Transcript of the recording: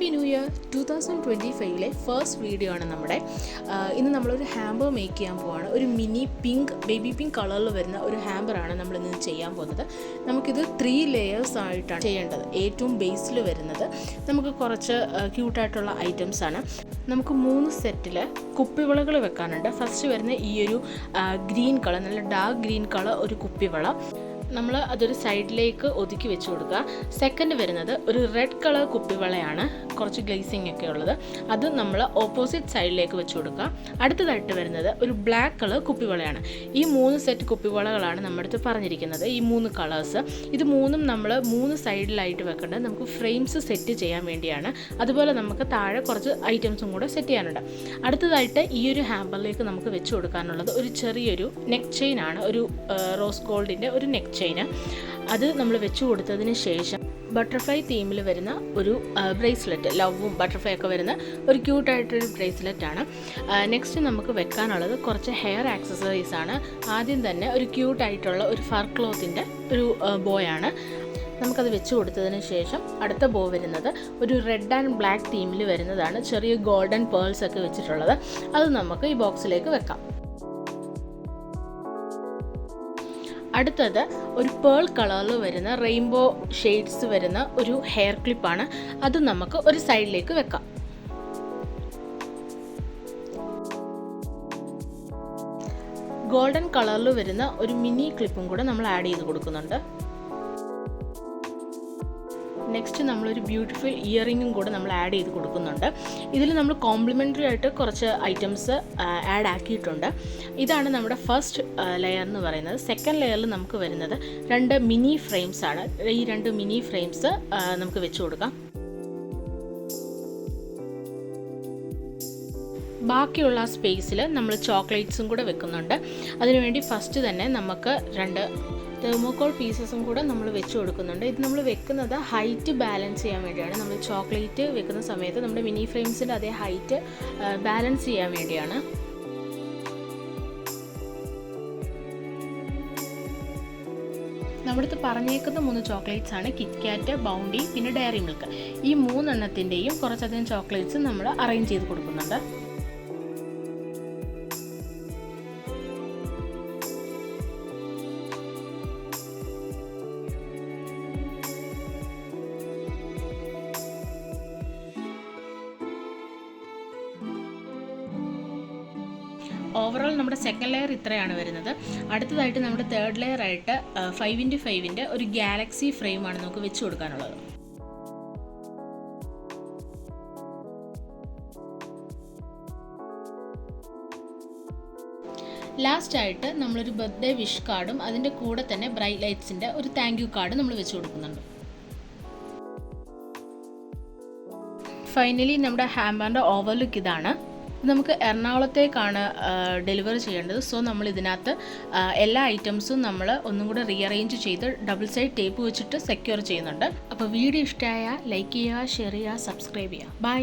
Happy new year 2025 first video ആണ് നമ്മുടെ. ഇന്ന് നമ്മളൊരു ഹാമ്പർ മേക്ക് ചെയ്യാൻ പോവാണ്. ഒരു മിനി ബേബി പിങ്ക് കളറിൽ വരുന്ന ഒരു ഹാമ്പറാണ് നമ്മളിന്ന് ചെയ്യാൻ പോകുന്നത്. നമുക്കിത് 3 ലെയേഴ്സ് ആയിട്ടാണ് ചെയ്യേണ്ടത്. ഏറ്റവും ബേസിൽ വരുന്നത് നമുക്ക് കുറച്ച് ക്യൂട്ടായിട്ടുള്ള ഐറ്റംസ് ആണ്. നമുക്ക് 3 സെറ്റിൽ കുപ്പിവളകൾ വെക്കാനുണ്ട്. ഫസ്റ്റ് വരുന്ന ഈ ഒരു ഗ്രീൻ കളർ, നല്ല ഡാർക്ക് ഗ്രീൻ കളർ ഒരു കുപ്പിവള നമ്മൾ അതൊരു സൈഡിലേക്ക് ഒതുക്കി വെച്ച് കൊടുക്കുക. സെക്കൻഡ് വരുന്നത് ഒരു റെഡ് കളർ കുപ്പിവളയാണ്, കുറച്ച് ഗ്ലേസിങ് ഒക്കെ ഉള്ളത്. അത് നമ്മൾ ഓപ്പോസിറ്റ് സൈഡിലേക്ക് വെച്ച് കൊടുക്കുക. അടുത്തതായിട്ട് വരുന്നത് ഒരു ബ്ലാക്ക് കളർ കുപ്പിവളയാണ്. ഈ 3 സെറ്റ് കുപ്പിവളകളാണ് നമ്മുടെ അടുത്ത് പറഞ്ഞിരിക്കുന്നത്, ഈ 3 കളേഴ്സ്. ഇത് മൂന്നും നമ്മൾ 3 സൈഡിലായിട്ട് വെക്കേണ്ടത് നമുക്ക് ഫ്രെയിംസ് സെറ്റ് ചെയ്യാൻ വേണ്ടിയാണ്. അതുപോലെ നമുക്ക് താഴെ കുറച്ച് ഐറ്റംസും കൂടെ സെറ്റ് ചെയ്യാനുണ്ട്. അടുത്തതായിട്ട് ഈ ഒരു ഹാമ്പറിലേക്ക് നമുക്ക് വെച്ച് കൊടുക്കാനുള്ളത് ഒരു ചെറിയൊരു നെക്ക് ചെയിൻ ആണ്, ഒരു റോസ് ഗോൾഡിൻ്റെ ഒരു നെക്ക് ചെയിൻ. അത് നമ്മൾ വെച്ച് കൊടുത്തതിന് ശേഷം ബട്ടർഫ്ലൈ തീമിൽ വരുന്ന ഒരു ബ്രേസ്ലെറ്റ്, ലവും ബട്ടർഫ്ലൈ ഒക്കെ വരുന്ന ഒരു ക്യൂട്ടായിട്ടൊരു ബ്രേസ്ലെറ്റ് ആണ്. നെക്സ്റ്റ് നമുക്ക് വെക്കാനുള്ളത് കുറച്ച് ഹെയർ ആക്സസറീസ് ആണ്. ആദ്യം തന്നെ ഒരു ക്യൂട്ടായിട്ടുള്ള ഒരു ഫർ ക്ലോത്തിൻ്റെ ഒരു ബോയാണ്. നമുക്കത് വെച്ച് കൊടുത്തതിന് ശേഷം അടുത്ത ബോ വരുന്നത് ഒരു റെഡ് ആൻഡ് ബ്ലാക്ക് തീമിൽ വരുന്നതാണ്. ചെറിയ ഗോൾഡൻ പേൾസ് ഒക്കെ വെച്ചിട്ടുള്ളത്. അത് നമുക്ക് ഈ ബോക്സിലേക്ക് വെക്കാം. അടുത്തത് ഒരു പേൾ കളറിൽ വരുന്ന റെയിൻബോ ഷെയ്ഡ്സ് വരുന്ന ഒരു ഹെയർ ക്ലിപ്പാണ്. അത് നമുക്ക് ഒരു സൈഡിലേക്ക് വെക്കാം. ഗോൾഡൻ കളറിൽ വരുന്ന ഒരു മിനി ക്ലിപ്പും കൂടെ നമ്മൾ ആഡ് ചെയ്ത് കൊടുക്കുന്നുണ്ട്. നെക്സ്റ്റ് നമ്മളൊരു ബ്യൂട്ടിഫുൾ ഇയറിങ്ങും കൂടെ നമ്മൾ ആഡ് ചെയ്ത് കൊടുക്കുന്നുണ്ട്. ഇതിൽ നമ്മൾ കോംപ്ലിമെൻ്ററി ആയിട്ട് കുറച്ച് ഐറ്റംസ് ആഡ് ആക്കിയിട്ടുണ്ട്. ഇതാണ് നമ്മുടെ ഫസ്റ്റ് ലെയർ എന്ന് പറയുന്നത്. സെക്കൻഡ് ലെയറിൽ നമുക്ക് വരുന്നത് 2 മിനി ഫ്രെയിംസ് ആണ്. ഈ 2 മിനി ഫ്രെയിംസ് നമുക്ക് വെച്ച് കൊടുക്കാം. ബാക്കിയുള്ള സ്പേസിൽ നമ്മൾ ചോക്ലേറ്റ്സും കൂടെ വെക്കുന്നുണ്ട്. അതിനുവേണ്ടി ഫസ്റ്റ് തന്നെ നമുക്ക് 2 തെർമോക്കോൾ പീസസും കൂടെ നമ്മൾ വെച്ച് കൊടുക്കുന്നുണ്ട്. ഇത് നമ്മൾ വെക്കുന്നത് ഹൈറ്റ് ബാലൻസ് ചെയ്യാൻ വേണ്ടിയാണ്. നമ്മൾ ചോക്ലേറ്റ് വെക്കുന്ന സമയത്ത് നമ്മുടെ മിനി ഫ്രെയിംസിൻ്റെ അതേ ഹൈറ്റ് ബാലൻസ് ചെയ്യാൻ വേണ്ടിയാണ്. നമ്മുടെ അടുത്ത് പറഞ്ഞേക്കുന്ന 3 ചോക്ലേറ്റ്സ് ആണ്, കിറ്റ്കാറ്റ്, ബൗണ്ടി, പിന്നെ ഡയറി മിൽക്ക്. ഈ 3 എണ്ണത്തിൻ്റെയും കുറച്ചധികം ചോക്ലേറ്റ്സ് നമ്മൾ അറേഞ്ച് ചെയ്ത് കൊടുക്കുന്നുണ്ട്. ഓവറോൾ നമ്മുടെ സെക്കൻഡ് ലെയർ ഇത്രയാണ് വരുന്നത്. അടുത്തതായിട്ട് നമ്മുടെ തേർഡ് ലെയർ ആയിട്ട് 5x5 ഒരു ഗാലക്സി ഫ്രെയിമാണ് നമുക്ക് വെച്ച് കൊടുക്കാനുള്ളത്. ലാസ്റ്റായിട്ട് നമ്മളൊരു ബർത്ത്ഡേ വിഷ് കാർഡും അതിൻ്റെ കൂടെ തന്നെ ബ്രൈറ്റ് ലൈറ്റ്സിൻ്റെ ഒരു താങ്ക് യു കാർഡ് നമ്മൾ വെച്ച് കൊടുക്കുന്നുണ്ട്. ഫൈനലി നമ്മുടെ ഹാമ്പറിൻ്റെ ഓവർ ലുക്ക് ഇതാണ്. നമുക്ക് എറണാകുളത്തേക്കാണ് ഡെലിവറി ചെയ്യേണ്ടത്. സോ നമ്മൾ ഇതിനകത്ത് എല്ലാ ഐറ്റംസും നമ്മൾ ഒന്നും കൂടെ റീഅറേഞ്ച് ചെയ്ത് ഡബിൾ സൈഡ് ടേപ്പ് വെച്ചിട്ട് സെക്യൂർ ചെയ്യുന്നുണ്ട്. അപ്പോൾ വീഡിയോ ഇഷ്ടമായാൽ ലൈക്ക് ചെയ്യുക, ഷെയർ ചെയ്യുക, സബ്സ്ക്രൈബ് ചെയ്യുക. ബൈ.